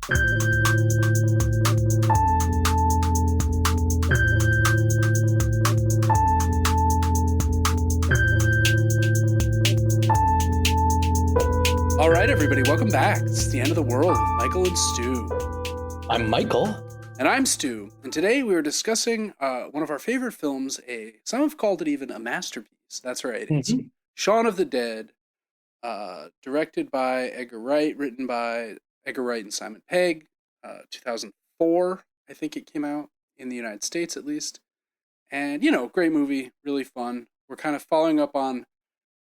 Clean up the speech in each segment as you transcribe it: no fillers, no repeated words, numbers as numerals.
All right, everybody, welcome back. It's the end of the world with Michael and Stu. I'm Michael. And I'm Stu. And today we are discussing one of our favorite films. Some have called it even a masterpiece. That's right. It's Shaun of the Dead, directed by Edgar Wright, written by Edgar Wright and Simon Pegg. 2004, I think it came out in the United States, at least. And, great movie, really fun. We're kind of following up on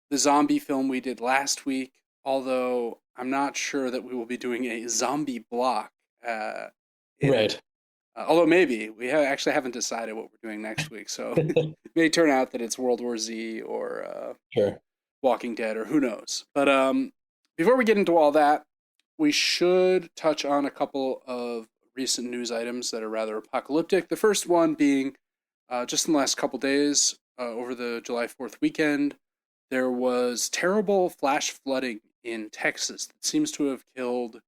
the zombie film we did last week, although I'm not sure that we will be doing a zombie block. Right. Although maybe. We actually haven't decided what we're doing next week, so it may turn out that it's World War Z or Sure. Walking Dead, or who knows. But before we get into all that, we should touch on a couple of recent news items that are rather apocalyptic. The first one being, just in the last couple days, over the July 4th weekend, there was terrible flash flooding in Texas that seems to have killed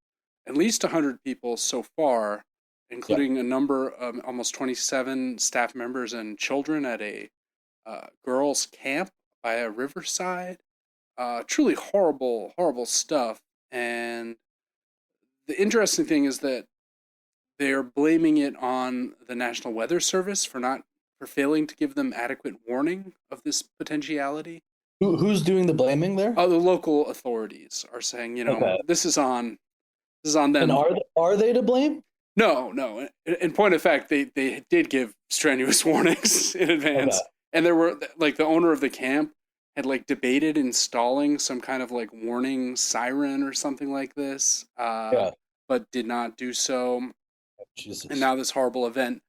at least 100 people so far, including a number of almost 27 staff members and children at a girls' camp by a riverside. Truly horrible, horrible stuff. And the interesting thing is that they're blaming it on the National Weather Service for failing to give them adequate warning of this potentiality. Who's doing the blaming there? The local authorities are saying, this is on them. And are they to blame? No. In point of fact, they did give strenuous warnings in advance. Okay. And there were, the owner of the camp had, debated installing some kind of, warning siren or something like this, but did not do so. Jesus. And now this horrible event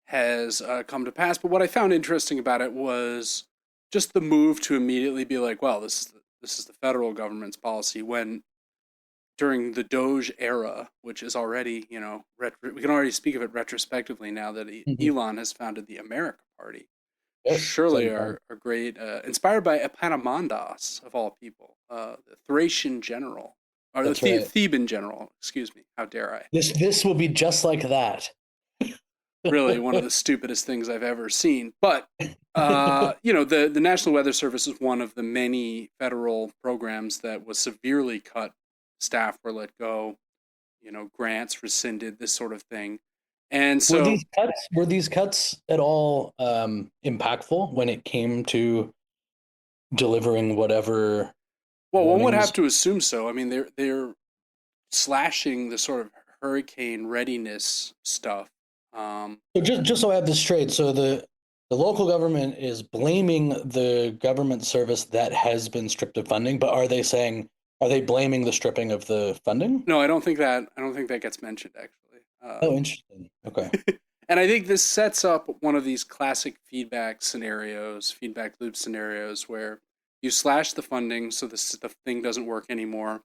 has come to pass. But what I found interesting about it was just the move to immediately be like, well, this is the federal government's policy, when during the Doge era, which is already, we can already speak of it retrospectively now that Elon has founded the America Party. Yes, surely are great, inspired by Epaminondas, of all people, the Thracian general, or the Theban general, excuse me, how dare I. This will be just like that. Really one of the stupidest things I've ever seen. But, the National Weather Service is one of the many federal programs that was severely cut. Staff were let go, grants rescinded, this sort of thing. And so were these cuts at all impactful when it came to delivering whatever? Well, one would have to assume so. I mean, they're slashing the sort of hurricane readiness stuff. So just so I have this straight, so the local government is blaming the government service that has been stripped of funding, but are they blaming the stripping of the funding? No, I don't think that gets mentioned, actually. Interesting. Okay. And I think this sets up one of these classic feedback loop scenarios, where you slash the funding so the thing doesn't work anymore.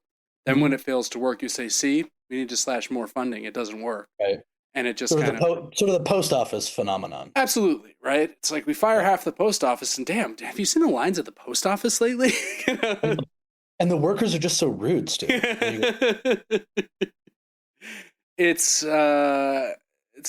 Then when it fails to work, you say, see, we need to slash more funding. It doesn't work. Right. And it just sort of the post office phenomenon. Absolutely, right? It's like we fire half the post office, and damn, have you seen the lines at the post office lately? And the workers are just so rude, Stu. It's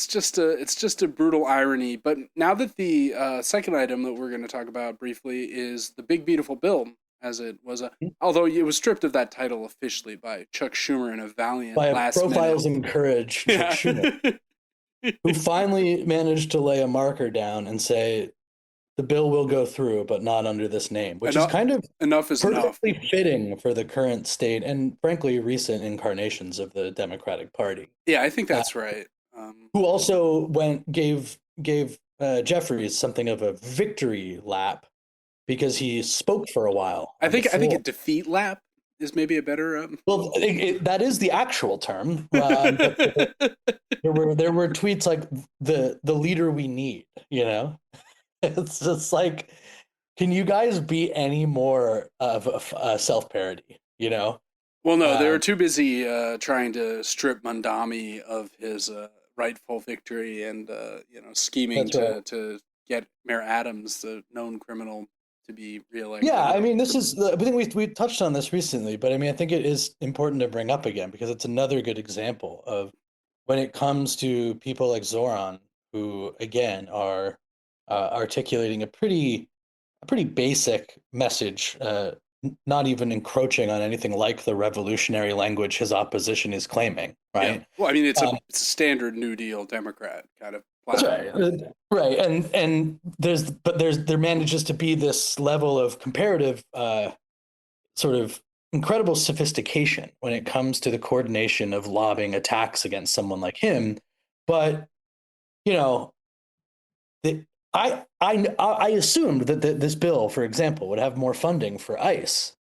just a brutal irony. But now that the second item that we're going to talk about briefly is the Big Beautiful Bill, as it was, although it was stripped of that title officially by Chuck Schumer in a valiant last minute. Profiles in Courage, Chuck Schumer, who finally managed to lay a marker down and say, the bill will go through, but not under this name, which is kind of perfectly fitting for the current state and, frankly, recent incarnations of the Democratic Party. Yeah, I think that's right. Who also gave Jeffries something of a victory lap because he spoke for a while. I think a defeat lap is maybe a better. Well, that is the actual term. But there were tweets like the leader we need. It's just like, can you guys be any more of a self-parody? Well, no, they were too busy trying to strip Mondami of his rightful victory and scheming to get Mayor Adams, the known criminal, to be reelected. Yeah, I mean, I think we touched on this recently, but I mean, I think it is important to bring up again because it's another good example of when it comes to people like Zoran, who again are articulating a pretty basic message, not even encroaching on anything like the revolutionary language his opposition is claiming, right? Yeah. Well, I mean, it's a standard New Deal Democrat kind of platform. That's right. Right. And there manages to be this level of comparative sort of incredible sophistication when it comes to the coordination of lobbying attacks against someone like him. But, you know, I assumed that this bill, for example, would have more funding for ICE.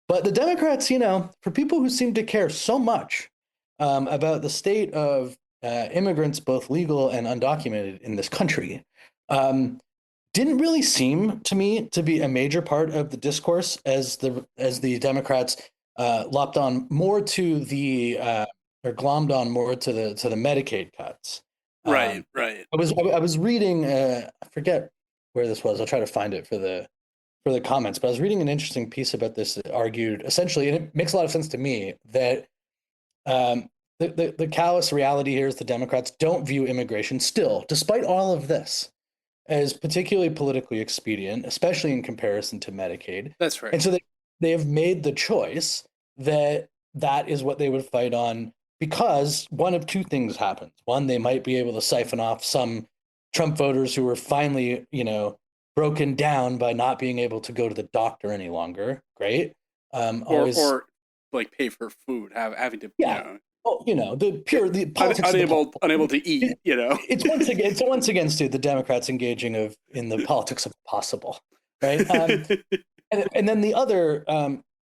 But the Democrats, for people who seem to care so much about the state of immigrants, both legal and undocumented in this country, didn't really seem to me to be a major part of the discourse as the Democrats lopped on more to the or glommed on more to the Medicaid cuts. Right. I was reading. I forget where this was. I'll try to find it for the comments. But I was reading an interesting piece about this that argued essentially, and it makes a lot of sense to me, that the callous reality here is the Democrats don't view immigration still, despite all of this, as particularly politically expedient, especially in comparison to Medicaid. That's right. And so they have made the choice that is what they would fight on, because one of two things happens. One, they might be able to siphon off some Trump voters who were finally, broken down by not being able to go to the doctor any longer. Great. Or like pay for food, having to, the politics unable to eat, It's once again, Stu, the Democrats engaging in the politics of possible, right? and then the other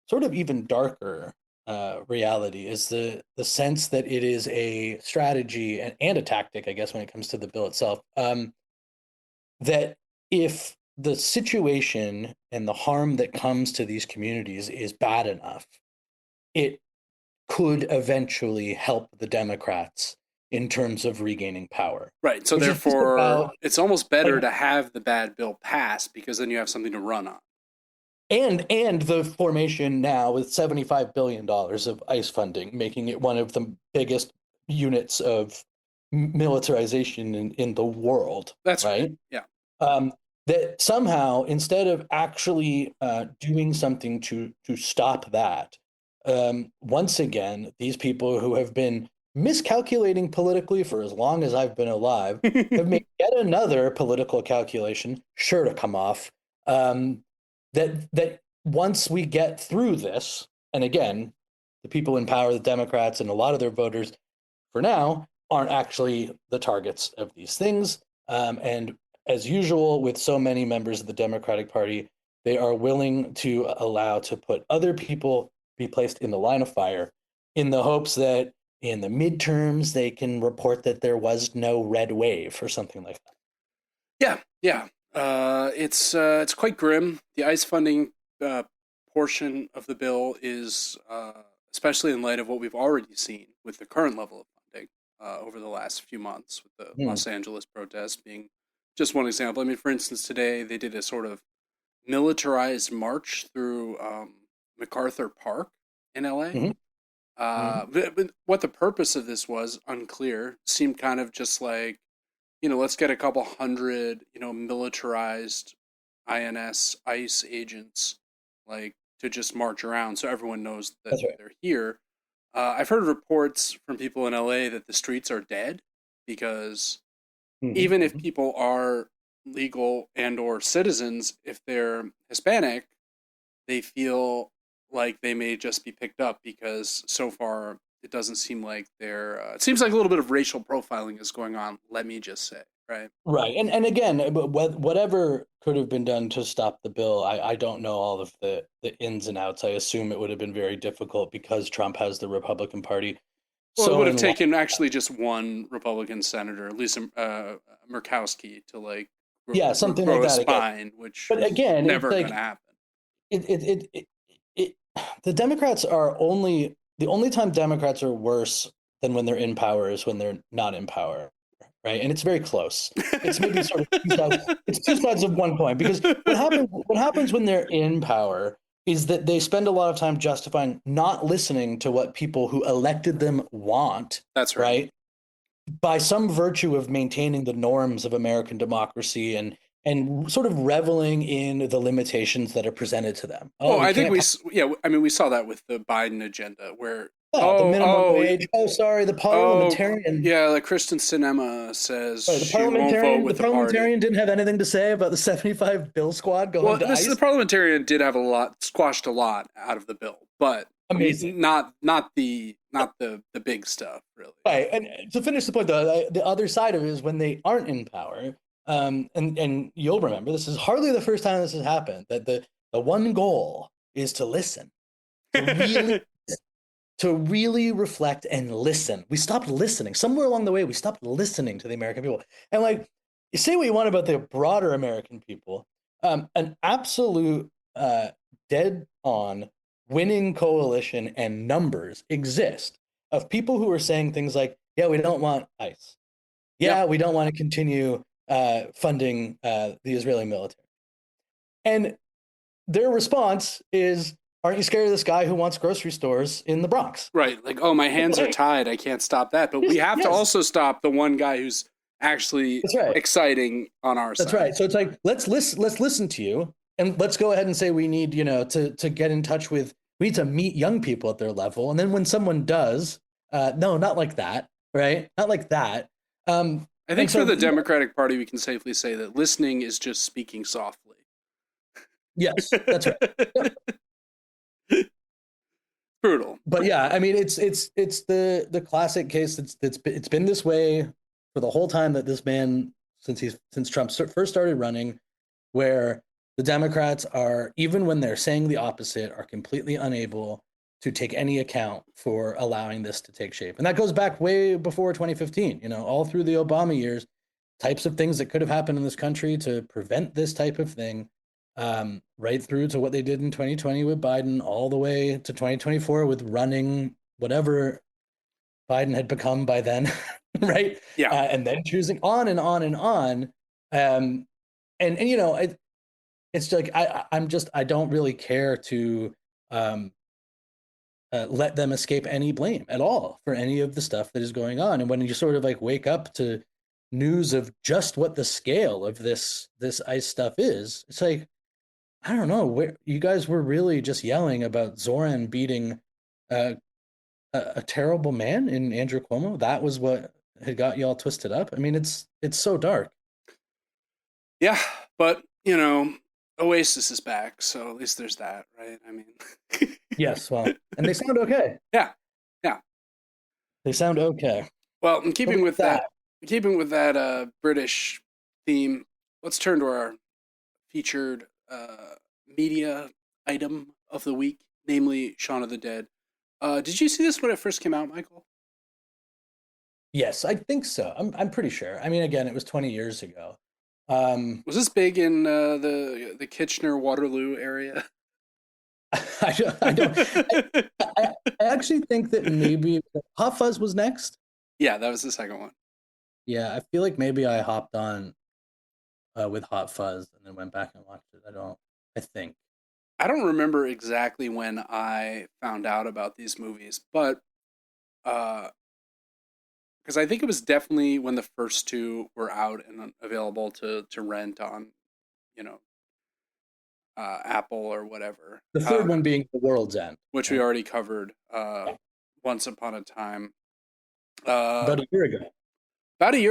sort of even darker reality is the sense that it is a strategy and a tactic, I guess, when it comes to the bill itself, that if the situation and the harm that comes to these communities is bad enough, it could eventually help the Democrats in terms of regaining power. Right. So therefore, it's almost better to have the bad bill pass, because then you have something to run on. And the formation now with $75 billion of ICE funding, making it one of the biggest units of militarization in the world. That's right. Yeah. That somehow, instead of actually doing something to stop that, once again, these people who have been miscalculating politically for as long as I've been alive have made yet another political calculation sure to come off. That once we get through this, and again, the people in power, the Democrats, and a lot of their voters, for now, aren't actually the targets of these things. And as usual, with so many members of the Democratic Party, they are willing to allow to put other people be placed in the line of fire in the hopes that in the midterms they can report that there was no red wave or something like that. Yeah. It's quite grim. The ICE funding portion of the bill is, especially in light of what we've already seen with the current level of funding over the last few months, with the Los Angeles protests being just one example. I mean, for instance, today they did a sort of militarized march through MacArthur Park in LA. But what the purpose of this was unclear. Seemed kind of just like, let's get a couple hundred, militarized ICE agents, like, to just march around so everyone knows that they're here. I've heard reports from people in LA that the streets are dead because even if people are legal and or citizens, if they're Hispanic, they feel like they may just be picked up because so far it doesn't seem like it seems like a little bit of racial profiling is going on, let me just say, right? Right. And again, whatever could have been done to stop the bill, I don't know all of the ins and outs. I assume it would have been very difficult because Trump has the Republican Party. Well, it would have taken actually just one Republican senator, Lisa Murkowski, to something grow like that. A spine, which but again, never going to happen. The Democrats are the only time Democrats are worse than when they're in power is when they're not in power, right? And it's very close. It's maybe sort of it's two sides of one coin, because what happens when they're in power is that they spend a lot of time justifying not listening to what people who elected them want. That's right. By some virtue of maintaining the norms of American democracy and sort of reveling in the limitations that are presented to them. I think we saw that with the Biden agenda, where the minimum wage. Sorry, the parliamentarian. Like Kristen Sinema says, the parliamentarian didn't have anything to say about the 75 bill squad going to ICE. The parliamentarian did have squashed a lot out of the bill, but amazing. Not the big stuff, really. Right, and to finish the point, though, the other side of it is when they aren't in power. And you'll remember, this is hardly the first time this has happened, that the one goal is to listen, to really reflect and listen. We stopped listening. Somewhere along the way, we stopped listening to the American people. And like, you say what you want about the broader American people, an absolute dead on winning coalition and numbers exist of people who are saying things like, yeah, we don't want ICE. Yeah, we don't want to continue funding the Israeli military. And their response is, aren't you scared of this guy who wants grocery stores in the Bronx? Right. Like, my hands are tied. I can't stop that. But we have to also stop the one guy who's actually exciting on our side. That's right. So it's like, let's listen to you, and let's go ahead and say we need, to get in touch with, we need to meet young people at their level. And then when someone does, no, not like that, right? Not like that. I think for the Democratic Party, we can safely say that listening is just speaking softly. Yes, that's right. Brutal. But yeah, I mean, it's the classic case. It's been this way for the whole time that this man, since Trump first started running, where the Democrats are, even when they're saying the opposite, are completely unable to take any account for allowing this to take shape. And that goes back way before 2015, all through the Obama years, types of things that could have happened in this country to prevent this type of thing, right through to what they did in 2020 with Biden, all the way to 2024 with running whatever Biden had become by then, right? Yeah. And then choosing on and on and on. It's like, I don't really care to let them escape any blame at all for any of the stuff that is going on. And when you sort of like wake up to news of just what the scale of this ICE stuff is, it's like, I don't know, where you guys were really just yelling about Zoran beating a terrible man in Andrew Cuomo. That was what had got you all twisted up. I mean, it's so dark. Yeah, but Oasis is back, so at least there's that, right? I mean, yes, well, and they sound okay. Yeah, they sound okay. Well, in keeping with that British theme, let's turn to our featured media item of the week, namely Shaun of the Dead. Did you see this when it first came out, Michael? Yes, I think so. I'm pretty sure. I mean, again, it was 20 years ago. Was this big in the Kitchener Waterloo area? I actually think that maybe Hot Fuzz was next. Yeah, that was the second one. Yeah, I feel like maybe I hopped on with Hot Fuzz and then went back and watched it. I don't remember exactly when I found out about these movies, but because I think it was definitely when the first two were out and available to rent on, Apple or whatever. The third one being The World's End, which we already covered once upon a time. About a year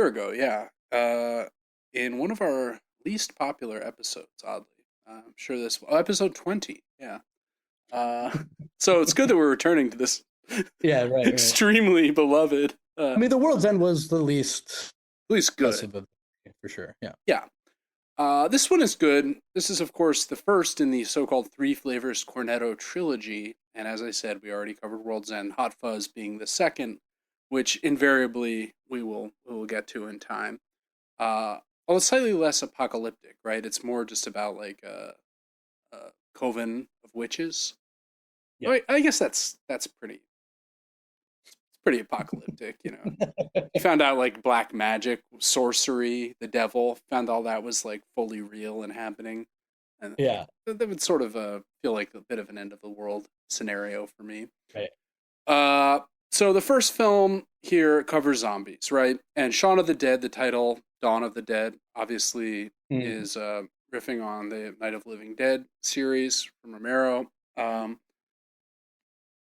ago. Yeah. In one of our least popular episodes, oddly. I'm sure episode 20. Yeah. So it's good that we're returning to this. Yeah, right. Extremely beloved. I mean, The World's End was the least good, for sure. Yeah. Yeah. This one is good. This is, of course, the first in the so-called Three Flavors Cornetto trilogy. And as I said, we already covered World's End, Hot Fuzz being the second, which invariably we will get to in time. It's slightly less apocalyptic, right? It's more just about like a coven of witches. Yeah. I guess that's pretty pretty apocalyptic, you know. He found out like black magic, sorcery, the devil, found all that was like fully real and happening. And yeah, that would sort of feel like a bit of an end of the world scenario for me. right. So the first film here covers zombies, right? And Shaun of the Dead, the title, Dawn of the Dead, obviously is riffing on the Night of the Living Dead series from Romero.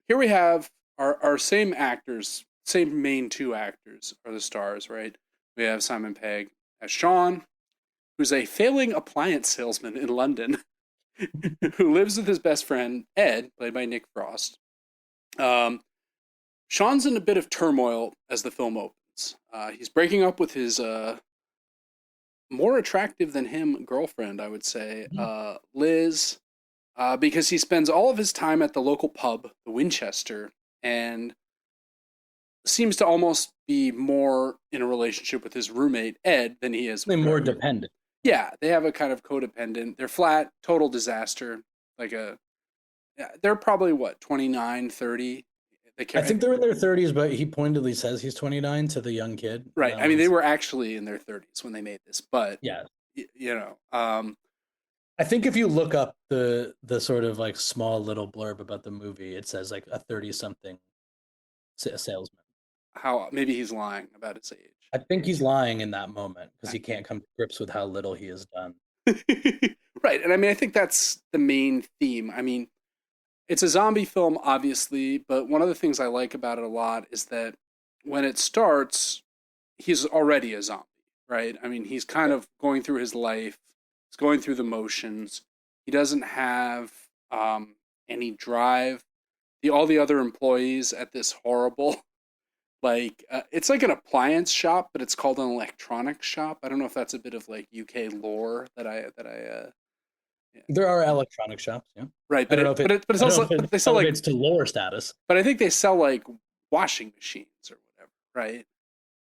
Here we have our same actors, same main two actors are the stars, right? We have Simon Pegg as Shaun, who's a failing appliance salesman in London, who lives with his best friend, Ed, played by Nick Frost. Shaun's in a bit of turmoil as the film opens. He's breaking up with his more attractive than him girlfriend, I would say, Liz, because he spends all of his time at the local pub, the Winchester, and seems to almost be more in a relationship with his roommate, Ed, than he is with her. More dependent. Yeah, they have a kind of codependent. They're flat, total disaster. They're probably, 29, 30? I think they're in their 30s, but he pointedly says he's 29 to the young kid. Right. I mean, they were actually in their 30s when they made this, but yeah, you know, I think if you look up the sort of like small little blurb about the movie, it says like a 30-something salesman. How maybe he's lying about his age. I think he's lying in that moment because he can't come to grips with how little he has done. Right. And I mean, I think that's the main theme. I mean, it's a zombie film, obviously, but one of the things I like about it a lot is that when it starts, he's already a zombie, right? I mean, he's kind of going through his life. He's going through the motions. He doesn't have any drive. All the other employees at this horrible, it's like an appliance shop, but it's called an electronics shop. I don't know if that's a bit of like UK lore that I yeah. There are electronic shops, yeah. Right, but it's also they sell like it's to lower status. But I think they sell like washing machines or whatever, right?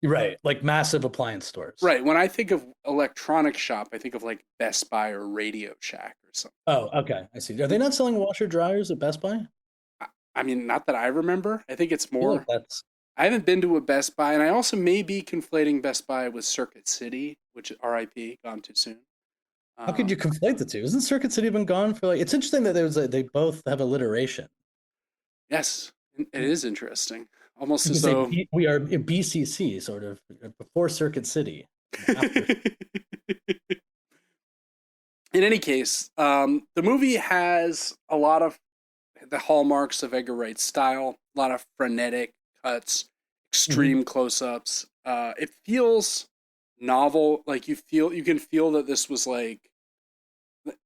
Right, like massive appliance stores. Right. When I think of electronic shop, I think of like Best Buy or Radio Shack or something. Oh, okay, I see. Are they not selling washer dryers at Best Buy? I mean, not that I remember. I think it's more. I haven't been to a Best Buy, and I also may be conflating Best Buy with Circuit City, which R.I.P. gone too soon. How could you conflate the two? Isn't Circuit City been gone for like? It's interesting that they both have alliteration. Yes, it is interesting. Almost as though we are BCC, sort of before Circuit City. In any case, the movie has a lot of the hallmarks of Edgar Wright's style. A lot of frenetic cuts, extreme close-ups. It feels novel. Like you can feel that this was like,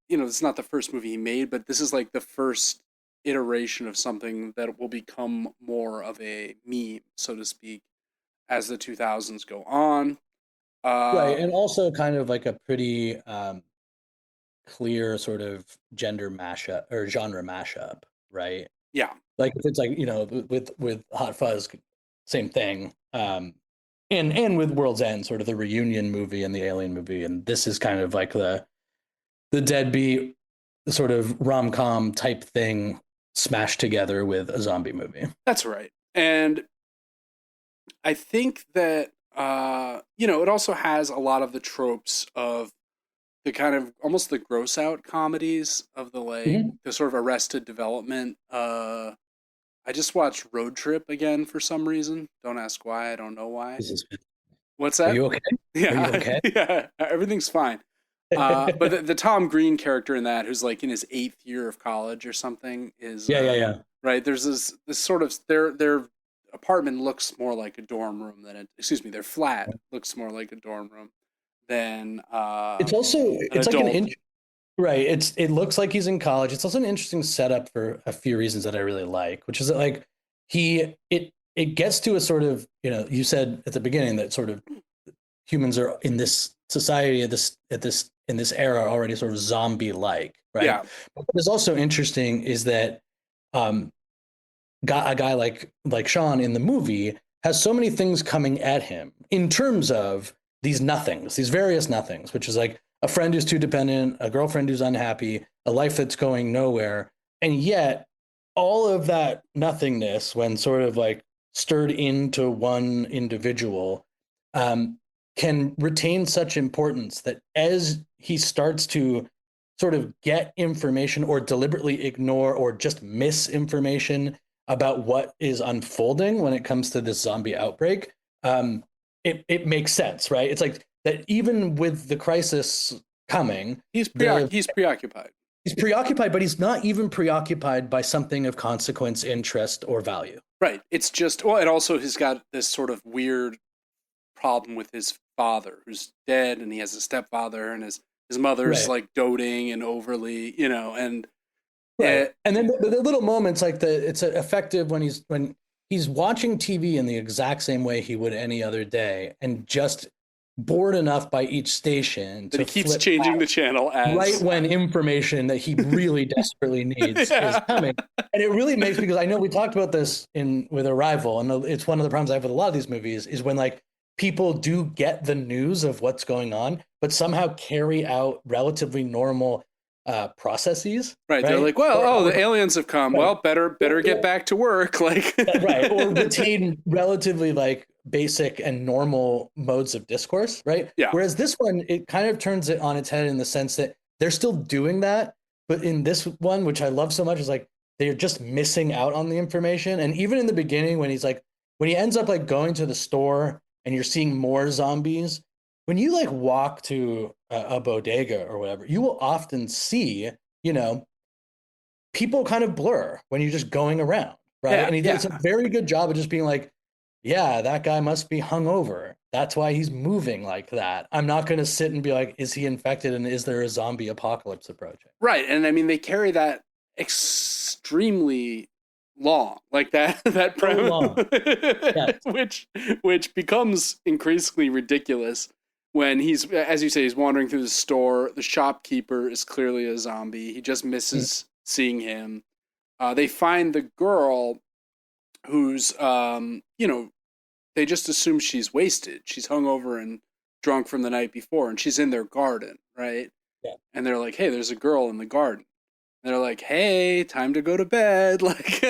it's not the first movie he made, but this is like the first iteration of something that will become more of a meme, so to speak, as the 2000s go on. Right, and also kind of like a pretty clear sort of gender mashup or genre mashup, right? Yeah, like if it's like with Hot Fuzz, same thing. And with World's End, sort of the reunion movie and the Alien movie, and this is kind of like the deadbeat sort of rom-com type thing smashed together with a zombie movie. That's right. And I think that it also has a lot of the tropes of the kind of almost the gross out comedies of the the sort of Arrested Development. I just watched Road Trip again for some reason. Don't ask why. I don't know why. What's that? Are you okay? Yeah. Are you okay? Yeah. Everything's fine. But the Tom Green character in that, who's like in his 8th year of college or something, is yeah. Right. There's this sort of their apartment looks more like a dorm room than their flat looks more like a dorm room than it's also it's like right. It looks like he's in college. It's also an interesting setup for a few reasons that I really like, which is that like it gets to a sort of, you said at the beginning that sort of humans are in this society in this era already sort of zombie like, right? Yeah. But what is also interesting is that a guy like Shaun in the movie has so many things coming at him in terms of these nothings, these various nothings, which is like a friend who's too dependent, a girlfriend who's unhappy, a life that's going nowhere. And yet all of that nothingness, when sort of like stirred into one individual can retain such importance that as he starts to sort of get information or deliberately ignore or just misinformation about what is unfolding when it comes to this zombie outbreak, it makes sense, right? It's like that even with the crisis coming, he's preoccupied. He's preoccupied, but he's not even preoccupied by something of consequence, interest, or value. Right. It's just, well, and also he's got this sort of weird problem with his father who's dead, and he has a stepfather, and his mother's like doting and overly, and right. And then the little moments, like it's effective when he's watching TV in the exact same way he would any other day, and just bored enough by each station that he keeps changing the channel as right when information that he really desperately needs is coming. And it really makes, because I know we talked about this with Arrival, and it's one of the problems I have with a lot of these movies is when like people do get the news of what's going on, but somehow carry out relatively normal processes. Right. They're like, well, the aliens have come. Right. Well, better get back to work. Like, right. Or retain relatively like basic and normal modes of discourse. Right. Yeah. Whereas this one, it kind of turns it on its head in the sense that they're still doing that. But in this one, which I love so much, is like they're just missing out on the information. And even in the beginning, when he ends up like going to the store and you're seeing more zombies, when you like walk to a bodega or whatever, you will often see, people kind of blur when you're just going around, right? Yeah, and he does a very good job of just being like, yeah, that guy must be hungover. That's why he's moving like that. I'm not going to sit and be like, is he infected and is there a zombie apocalypse approaching? Right. And I mean, they carry that extremely long, like that so long. Yes. which becomes increasingly ridiculous when he's, as you say, he's wandering through the store. The shopkeeper is clearly a zombie. He just misses seeing him. They find the girl who's, they just assume she's wasted. She's hungover and drunk from the night before, and she's in their garden, right? Yeah. And they're like, hey, there's a girl in the garden. And they're like, hey, time to go to bed. Like,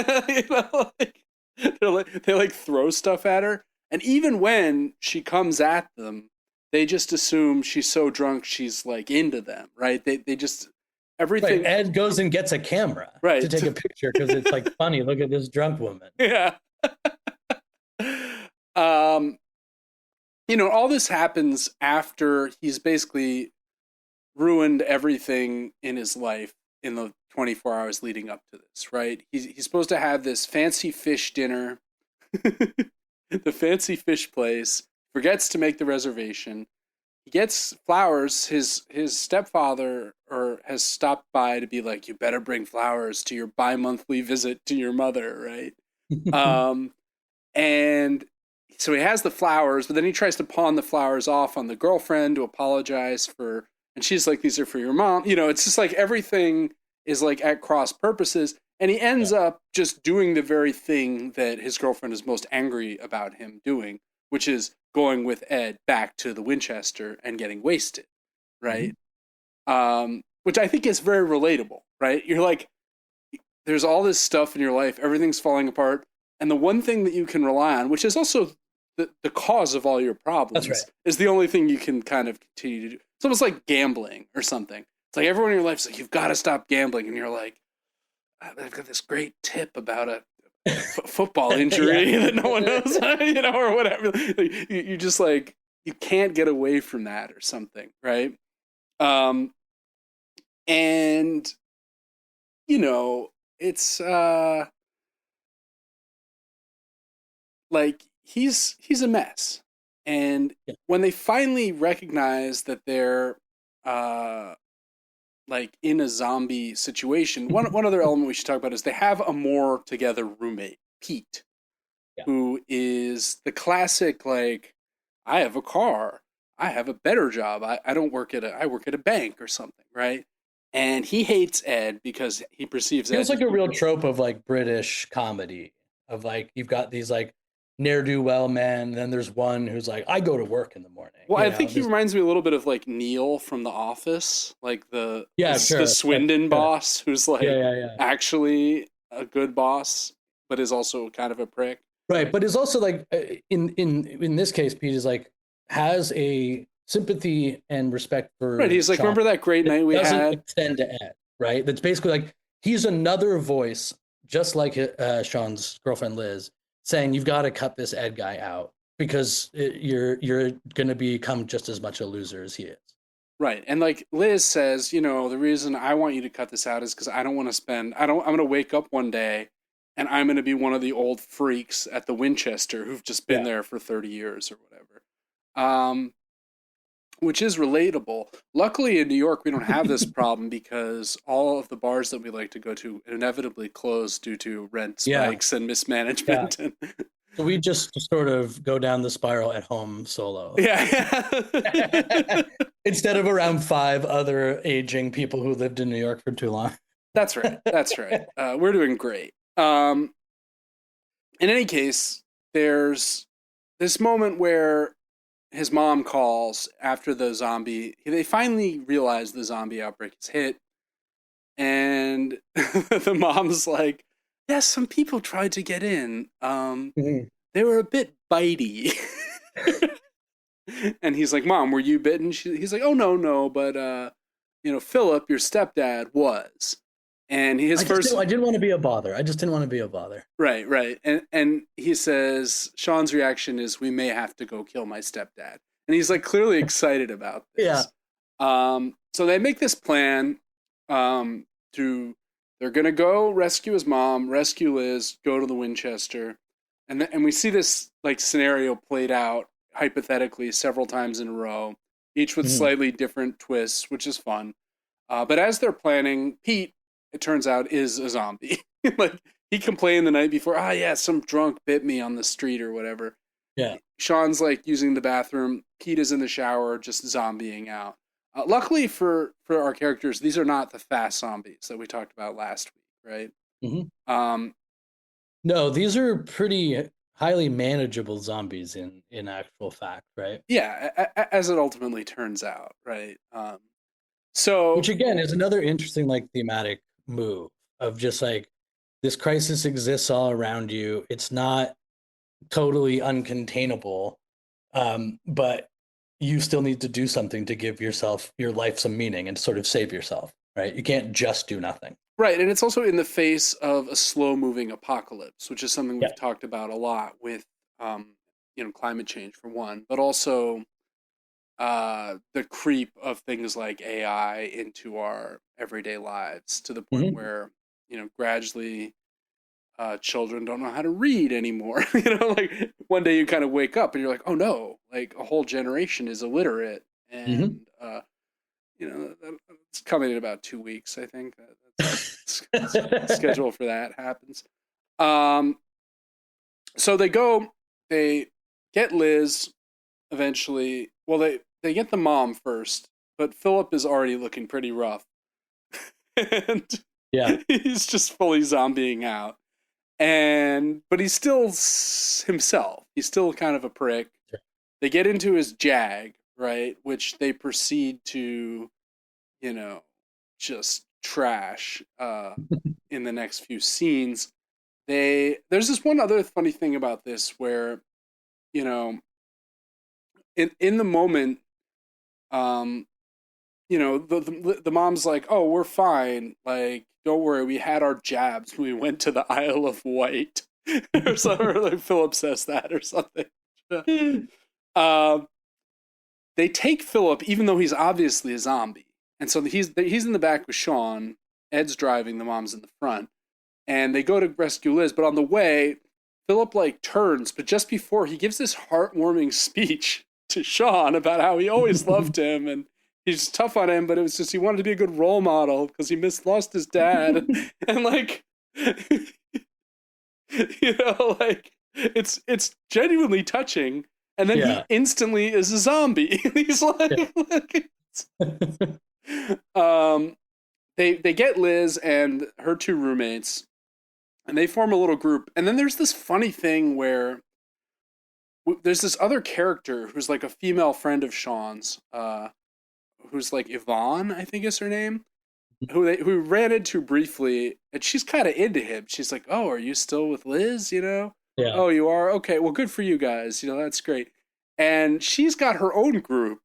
they throw stuff at her. And even when she comes at them, they just assume she's so drunk she's like into them, right? They just everything. Right. Ed goes and gets a camera to take a picture because it's like funny. Look at this drunk woman. Yeah. All this happens after he's basically ruined everything in his life in the 24 hours leading up to this, right? He's supposed to have this fancy fish dinner, the fancy fish place, forgets to make the reservation. He gets flowers. His stepfather has stopped by to be like, you better bring flowers to your bi-monthly visit to your mother, right? And so he has the flowers, but then he tries to pawn the flowers off on the girlfriend to apologize for, and she's like, these are for your mom. It's just like everything is like at cross purposes. And he ends up just doing the very thing that his girlfriend is most angry about him doing, which is going with Ed back to the Winchester and getting wasted, right? Mm-hmm. Which I think is very relatable, right? You're like, there's all this stuff in your life, everything's falling apart, and the one thing that you can rely on, which is also the cause of all your problems, is the only thing you can kind of continue to do. It's almost like gambling or something. It's like everyone in your life's like, you've got to stop gambling, and you're like, I've got this great tip about a football injury that no one knows, or whatever. You just like, you can't get away from that or something, right? And it's like he's a mess. And when they finally recognize that they're like in a zombie situation, one other element we should talk about is they have a more together roommate, Pete, who is the classic, like, I have a car, I have a better job, I work at a bank or something, right? And he hates Ed because he perceives Ed. It's like a real trope of like British comedy of like, you've got these like ne'er-do-well men, and then there's one who's like, I go to work in the morning. Well, I think he reminds me a little bit of like Neil from The Office, like the Swindon boss who's like actually a good boss, but is also kind of a prick. Right, but it's also like in this case, Pete is like has a sympathy and respect Right, for he's like, Shaun remember that great night we doesn't had? extend to Ed, right? That's basically like he's another voice, just like Shaun's girlfriend Liz, saying you've got to cut this Ed guy out because you're going to become just as much a loser as he is. Right. And like Liz says, you know, the reason I want you to cut this out is because I don't want to spend, I'm going to wake up one day and I'm going to be one of the old freaks at the Winchester who've just been there for 30 years or whatever. Which is relatable. Luckily in New York, we don't have this problem because all of the bars that we like to go to inevitably close due to rent spikes and mismanagement. Yeah. So we just sort of go down the spiral at home solo. Yeah. Instead of around 5 other aging people who lived in New York for too long. That's right. That's right. We're doing great. In any case, there's this moment where his mom calls after the zombie. They finally realize the zombie outbreak is hit. And the mom's like, yeah, some people tried to get in. They were a bit bitey. And he's like, Mom, were you bitten? He's like, oh, no. But, you know, Philip, your stepdad, was. And his I didn't want to be a bother. I just didn't want to be a bother. Right. And he says, Shaun's reaction is, we may have to go kill my stepdad. And he's like clearly excited about this. Yeah. So they make this plan they're going to go rescue his mom, rescue Liz, go to the Winchester. And we see this like scenario played out hypothetically several times in a row, each with slightly different twists, which is fun. But as they're planning, Pete, it turns out, is a zombie. Like he complained the night before, yeah, some drunk bit me on the street or whatever. Yeah. Shaun's like using the bathroom. Pete is in the shower, just zombieing out. Luckily for our characters, these are not the fast zombies that we talked about last week, right? Mm-hmm. No, these are pretty highly manageable zombies in actual fact, right? Yeah, as it ultimately turns out, right? So, which again is another interesting like thematic move of just like this crisis exists all around you. It's not totally uncontainable, but you still need to do something to give your life some meaning and sort of save yourself, right? You can't just do nothing. Right, and it's also in the face of a slow-moving apocalypse, which is something we've talked about a lot with, climate change for one, but also the creep of things like AI into our everyday lives to the point where, gradually children don't know how to read anymore. Like one day you kind of wake up and you're like, oh no, like a whole generation is illiterate. And, it's coming in about 2 weeks, I think. That's schedule for that happens. So they get Liz eventually. Well, they get the mom first, but Philip is already looking pretty rough. And he's just fully zombieing out. But he's still himself. He's still kind of a prick. Sure. They get into his Jag, right? Which they proceed to, just trash in the next few scenes. There's this one other funny thing about this where, in the moment, the mom's like, oh, we're fine. Like, don't worry, we had our jabs. We went to the Isle of Wight. Or something, or like Philip says that or something. They take Philip, even though he's obviously a zombie. And so he's in the back with Shaun. Ed's driving, the mom's in the front. And they go to rescue Liz. But on the way, Philip like turns. But just before, he gives this heartwarming speech to Shaun about how he always loved him. And he's tough on him, but it was just he wanted to be a good role model because he lost his dad. And like, like it's genuinely touching. And then he instantly is a zombie. He's like, they get Liz and her 2 roommates, and they form a little group. And then there's this funny thing where there's this other character who's like a female friend of Shaun's, who's like Yvonne, I think is her name, who ran into briefly, and she's kind of into him. She's like, "Oh, are you still with Liz?" Yeah. Oh, you are? Okay, well, good for you guys. That's great. And she's got her own group,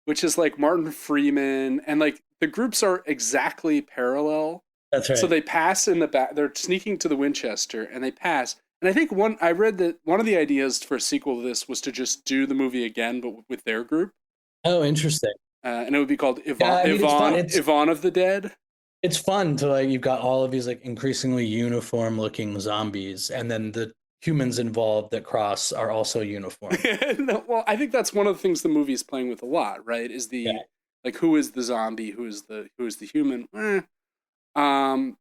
which is like Martin Freeman, and like the groups are exactly parallel. That's So right. they pass in the back. They're sneaking to the Winchester, and they pass. And I think I read that one of the ideas for a sequel to this was to just do the movie again, but with their group. Oh, interesting. And it would be called Yeah, I mean, it's fun. Yvonne of the Dead. It's fun to like you've got all of these like increasingly uniform looking zombies, and then the humans involved that cross are also uniform. No, well, I think that's one of the things the movie is playing with a lot, right? Is Yeah. like who is the zombie, who is the human? Um,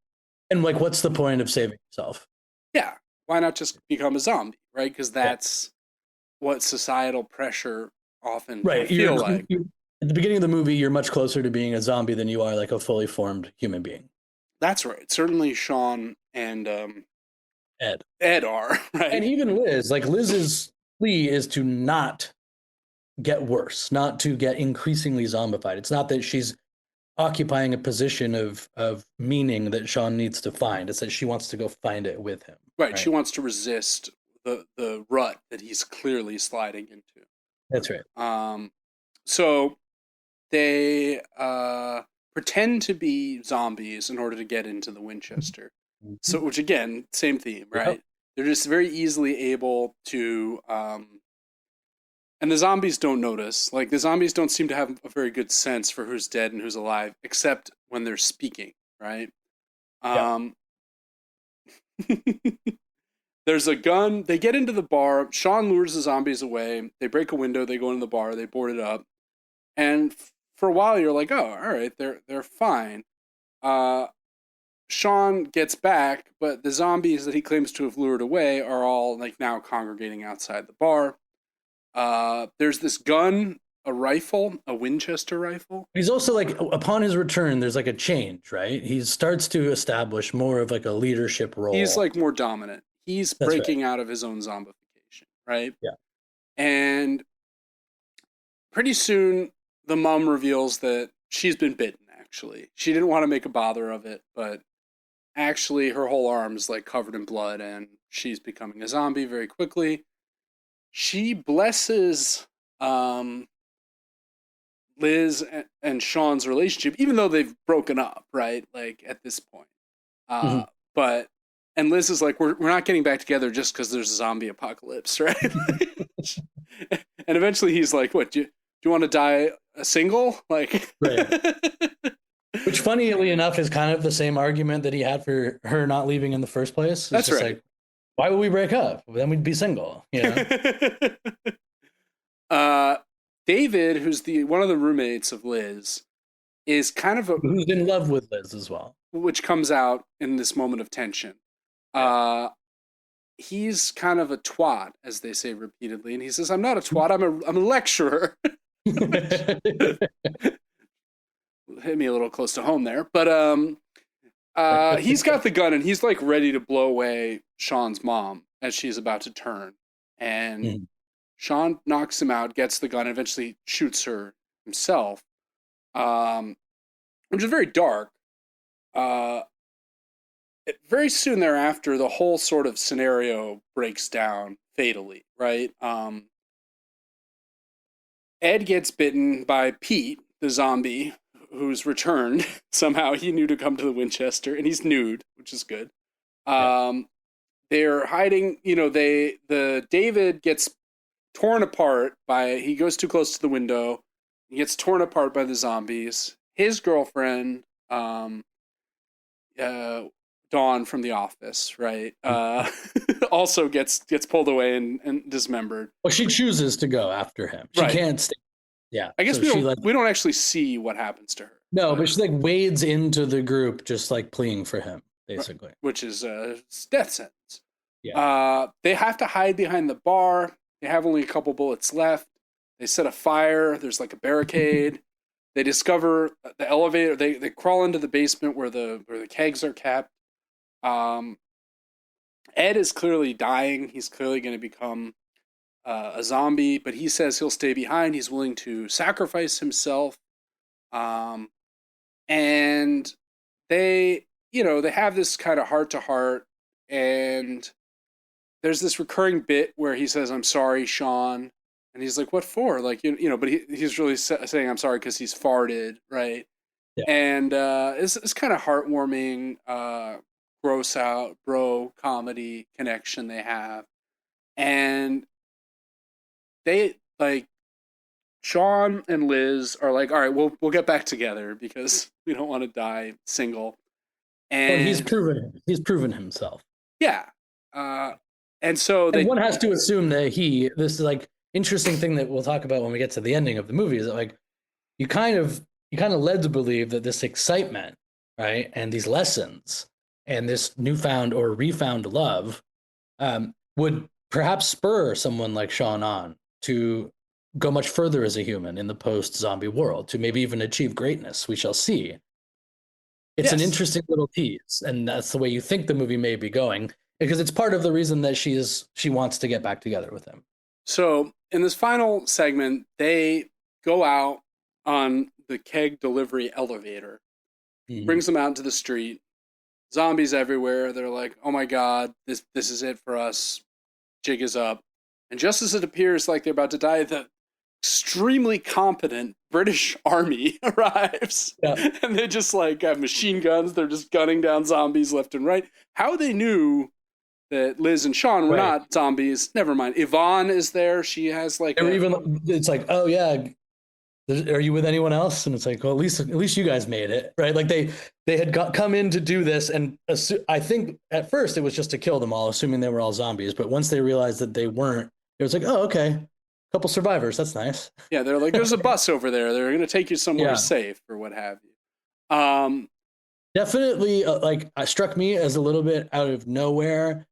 And like, what's the point of saving yourself? yeah, why not just become a zombie, right? Because Yeah. that's what societal pressure often Right. feel like. At the beginning of the movie, you're much closer to being a zombie than you are like a fully formed human being. That's right. Certainly, Shaun and Ed. Ed are right, And even Liz, like Liz's plea is to not get worse, not to get increasingly zombified. It's not that she's occupying a position of meaning that Shaun needs to find. It's that she wants to go find it with him. right. She wants to resist the rut that he's clearly sliding into. That's right. So they pretend to be zombies in order to get into the Winchester. Mm-hmm. So, which again, same theme, right? Yep. They're just very easily able to, and the zombies don't notice. Like the zombies don't seem to have a very good sense for who's dead and who's alive, except when they're speaking, right? Yep. There's a gun. They get into the bar. Shaun lures the zombies away. They break a window. They go into the bar. They board it up. And for a while, you're like, oh, all right, they're fine. Shaun gets back, but the zombies that he claims to have lured away are all like now congregating outside the bar. There's this gun, a rifle, a Winchester rifle. He's also like, upon his return, there's like a change, right? He starts to establish more of like a leadership role. He's like more dominant. He's breaking out of his own zombification, right? Yeah. And pretty soon, the mom reveals that she's been bitten, actually. She didn't want to make a bother of it, but actually her whole arm is like covered in blood and she's becoming a zombie very quickly. She blesses Liz and Shaun's relationship, even though they've broken up, right? Like at this point. But, and Liz is like, we're not getting back together just because there's a zombie apocalypse, right? And eventually he's like, what, do you want to die a single? Like, right. Which, funnily enough, is kind of the same argument that he had for her not leaving in the first place. It's That's just right. Like, why would we break up? Then we'd be single. You know? David, who's one of the roommates of Liz, is kind of who's in love with Liz as well, which comes out in this moment of tension. Yeah. He's kind of a twat, as they say repeatedly, and he says, "I'm not a twat. I'm a lecturer." Hit me a little close to home there, but he's got the gun and he's like ready to blow away Shaun's mom as she's about to turn, and Shaun knocks him out, gets the gun, and eventually shoots her himself, which is very dark. Very soon thereafter, the whole sort of scenario breaks down fatally, right? Ed gets bitten by Pete, the zombie, who's returned. Somehow he knew to come to the Winchester, and he's nude, which is good. They're hiding, David gets torn apart he goes too close to the window. He gets torn apart by the zombies. His girlfriend, Dawn from The Office, right? Also gets pulled away and dismembered. Well, she chooses to go after him. She can't stay. Yeah, I guess we don't actually see what happens to her. No, but she like wades into the group, just like pleading for him, basically. Right. Which is death sentence. Yeah. They have to hide behind the bar. They have only a couple bullets left. They set a fire. There's like a barricade. They discover the elevator. They crawl into the basement where the kegs are kept. Ed is clearly dying. He's clearly going to become a zombie, but he says he'll stay behind. He's willing to sacrifice himself. And they have this kind of heart to heart, and there's this recurring bit where he says, "I'm sorry, Shaun," and he's like, "What for?" Like but he's really saying, "I'm sorry" because he's farted, right? Yeah. And it's kind of heartwarming, gross out bro comedy connection they have, and they like Shaun and Liz are like, all right, we'll get back together because we don't want to die single. And he's proven himself. Yeah. And so one has to assume that this is like interesting thing that we'll talk about when we get to the ending of the movie, is that like you kind of led to believe that this excitement, right, and these lessons and this newfound or refound love would perhaps spur someone like Shaun on to go much further as a human in the post-zombie world, to maybe even achieve greatness. We shall see. It's an interesting little tease, and that's the way you think the movie may be going, because it's part of the reason that she wants to get back together with him. So in this final segment, they go out on the keg delivery elevator, brings them out into the street. Zombies everywhere. They're like, "Oh my god, this is it for us. Jig is up." And just as it appears like they're about to die, the extremely competent British army arrives. Yeah. And they just like have machine guns. They're just gunning down zombies left and right. How they knew that Liz and Shaun were not zombies, never mind. Yvonne is there. She has like it's like, oh yeah, are you with anyone else? And it's like, well, at least you guys made it, right? Like they had come in to do this, and I think at first it was just to kill them all, assuming they were all zombies. But once they realized that they weren't, it was like, oh, okay, a couple survivors, that's nice. Yeah, they're like, there's a bus over there. They're going to take you somewhere safe or what have you. Definitely, like, struck me as a little bit out of nowhere.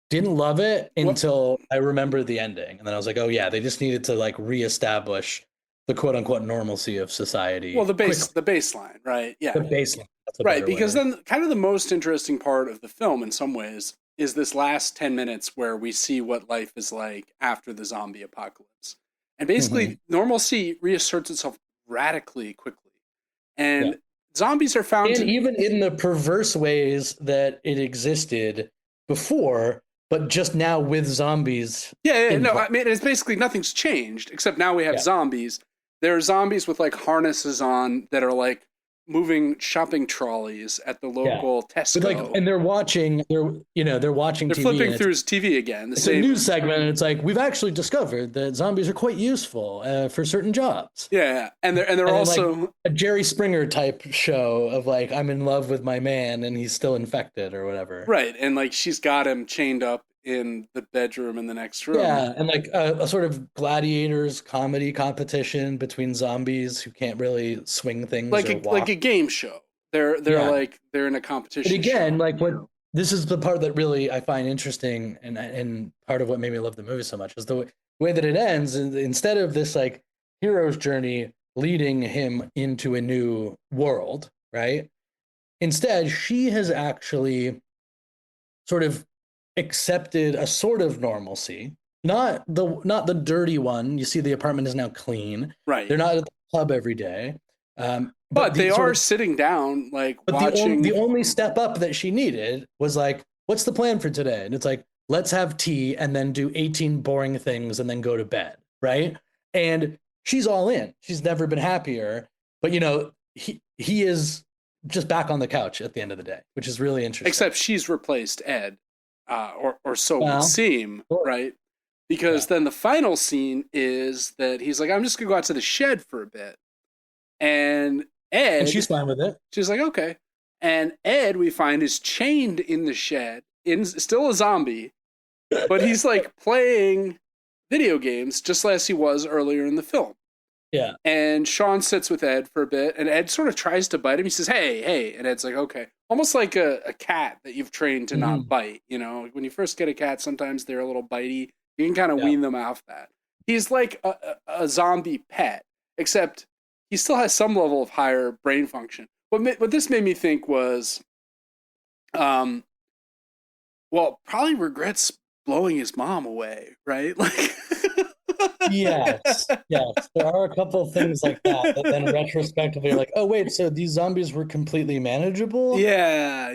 Didn't love it until I remembered the ending, and then I was like, "Oh yeah, they just needed to like reestablish the quote unquote normalcy of society." Well, the baseline, right? Yeah, the baseline, right? Because then, kind of the most interesting part of the film, in some ways, is this last 10 minutes where we see what life is like after the zombie apocalypse, and basically, normalcy reasserts itself radically quickly, and zombies are found, and even in the perverse ways that it existed before. But just now with zombies. Yeah, no, I mean, it's basically nothing's changed, except now we have zombies. There are zombies with like harnesses on that are like moving shopping trolleys at the local Tesco. And they're watching TV. They're flipping through his TV again. It's a news segment, and it's like, we've actually discovered that zombies are quite useful for certain jobs. Yeah, and they're also like a Jerry Springer type show of like, I'm in love with my man and he's still infected or whatever. Right, and like she's got him chained up in the bedroom in the next room. Yeah, and like a sort of gladiators comedy competition between zombies who can't really swing things, like a game show. They're like they're in a competition. But again, this is the part that really I find interesting, and part of what made me love the movie so much is the way that it ends. Instead of this like hero's journey leading him into a new world, right? Instead, she has actually sort of accepted a sort of normalcy, not the dirty one. You see, the apartment is now clean. Right. They're not at the club every day. But they are sitting down, like watching. The only step up that she needed was like, what's the plan for today? And it's like, let's have tea and then do 18 boring things and then go to bed. Right. And she's all in. She's never been happier. But, he is just back on the couch at the end of the day, which is really interesting. Except she's replaced Ed. Or so it would seem, right? Because then the final scene is that he's like, I'm just going to go out to the shed for a bit. And Ed... And she's fine with it. She's like, okay. And Ed, we find, is chained in the shed, still a zombie, but he's like playing video games just as he was earlier in the film. Yeah. And Shaun sits with Ed for a bit, and Ed sort of tries to bite him. He says, hey. And Ed's like, okay. Almost like a cat that you've trained to not bite. When you first get a cat, sometimes they're a little bitey. You can kind of wean them off that. He's like a zombie pet, except he still has some level of higher brain function. What this made me think was, probably regrets blowing his mom away, right? Like, Yes. There are a couple of things like that then retrospectively are like, oh wait, so these zombies were completely manageable? Yeah.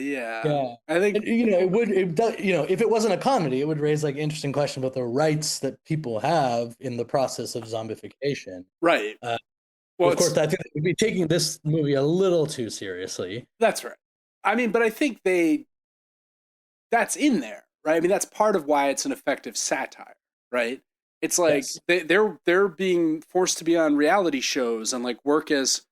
I think if it wasn't a comedy, it would raise like interesting question about the rights that people have in the process of zombification. Right. Well, of course, I think we'd be taking this movie a little too seriously. That's right. I mean, but I think that's in there, right? I mean, that's part of why it's an effective satire, right? It's like they're being forced to be on reality shows and like work as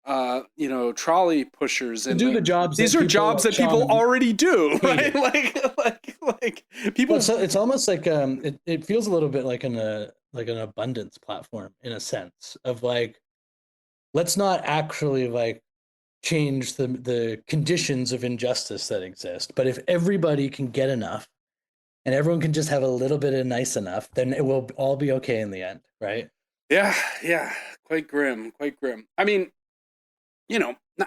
trolley pushers and do the jobs. These are jobs that people already do, right? like people. Well, so it's almost like it feels a little bit like an abundance platform in a sense of like, let's not actually like change the conditions of injustice that exist, but if everybody can get enough and everyone can just have a little bit of nice enough, then it will all be okay in the end, right? Yeah. Quite grim. I mean,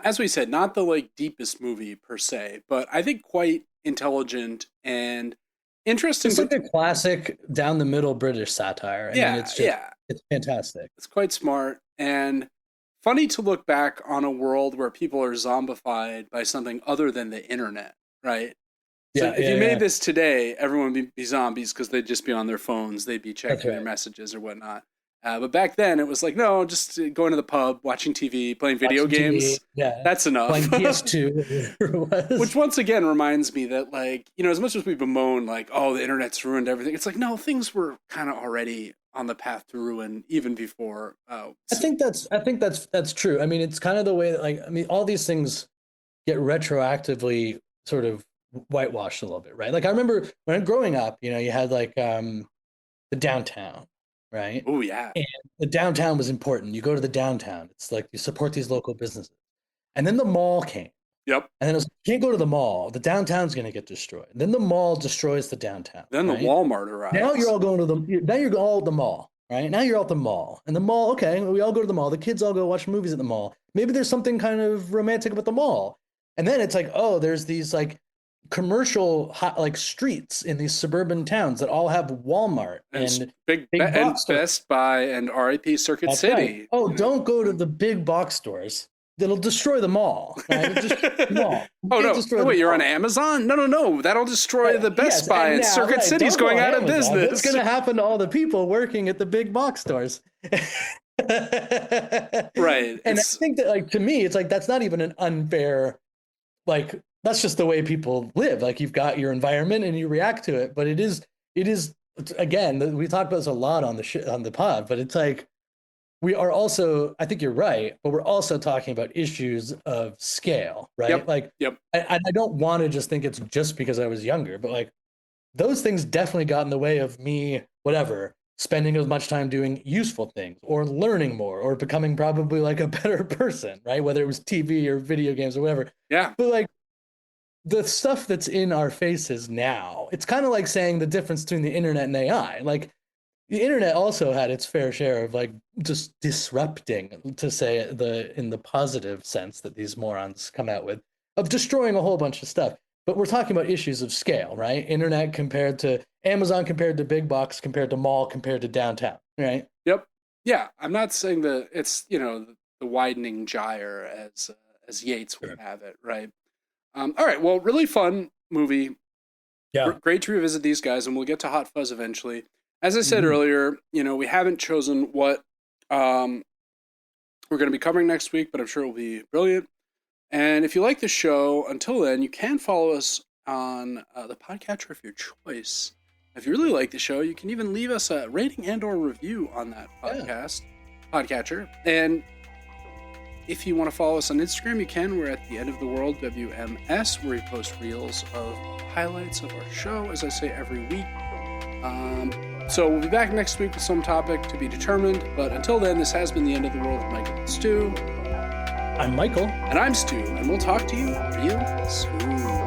as we said, not the like deepest movie per se, but I think quite intelligent and interesting. It's like a classic down the middle British satire. It's fantastic. It's quite smart and funny to look back on a world where people are zombified by something other than the internet, right? So if you made this today, everyone would be zombies because they'd just be on their phones. They'd be checking their messages or whatnot. But back then, it was like, no, just going to the pub, watching TV, playing video games. That's enough. Playing PS2. Which once again reminds me that, like, as much as we bemoan, like, oh, the internet's ruined everything. It's like, no, things were kind of already on the path to ruin even before. I think that's true. I mean, it's kind of the way that, like, I mean, all these things get retroactively sort of whitewashed a little bit, right? Like I remember when growing up, you had like the downtown, right? Oh yeah. And the downtown was important. You go to the downtown. It's like you support these local businesses. And then the mall came. Yep. And then it was, you can't go to the mall. The downtown's going to get destroyed. Then the mall destroys the downtown. Then the Walmart arrives. Now you're all going to now you're all at the mall, right? Now you're all at the mall. And the mall, okay, we all go to the mall. The kids all go watch movies at the mall. Maybe there's something kind of romantic about the mall. And then it's like, oh, there's these like commercial like streets in these suburban towns that all have Walmart and big and Best Buy and RIP Circuit City. Right. Oh, don't go to the big box stores. That'll destroy the mall. Right? Wait, you're on Amazon? No. That'll destroy the Best Buy and Circuit City's going out of business. What's going to happen to all the people working at the big box stores? Right. And I think that, like, to me, it's like that's not even an unfair, like, that's just the way people live. Like, you've got your environment and you react to it. But it is again, we talked about this a lot on the pod, but it's like, we are also, I think you're right, but we're also talking about issues of scale, right? Yep. I don't want to just think it's just because I was younger, but like those things definitely got in the way of me, spending as much time doing useful things or learning more or becoming probably like a better person, right? Whether it was TV or video games or whatever. Yeah. But like the stuff that's in our faces now, it's kind of like saying the difference between the internet and AI. Like, the internet also had its fair share of like just disrupting, to say in the positive sense that these morons come out with, of destroying a whole bunch of stuff. But we're talking about issues of scale, right? Internet compared to Amazon, compared to big box, compared to mall, compared to downtown, right? Yep. Yeah, I'm not saying that it's the widening gyre as Yates would have it, right? All right. Well, really fun movie. Yeah. Great to revisit these guys, and we'll get to Hot Fuzz eventually. As I said earlier, we haven't chosen what we're going to be covering next week, but I'm sure it will be brilliant. And if you like the show, until then, you can follow us on the podcatcher of your choice. If you really like the show, you can even leave us a rating and or review on that podcatcher. And if you want to follow us on Instagram, you can. We're at the End of the World WMS, where we post reels of highlights of our show, as I say every week. So we'll be back next week with some topic to be determined. But until then, this has been the End of the World with Michael and Stu. I'm Michael. And I'm Stu. And we'll talk to you real soon.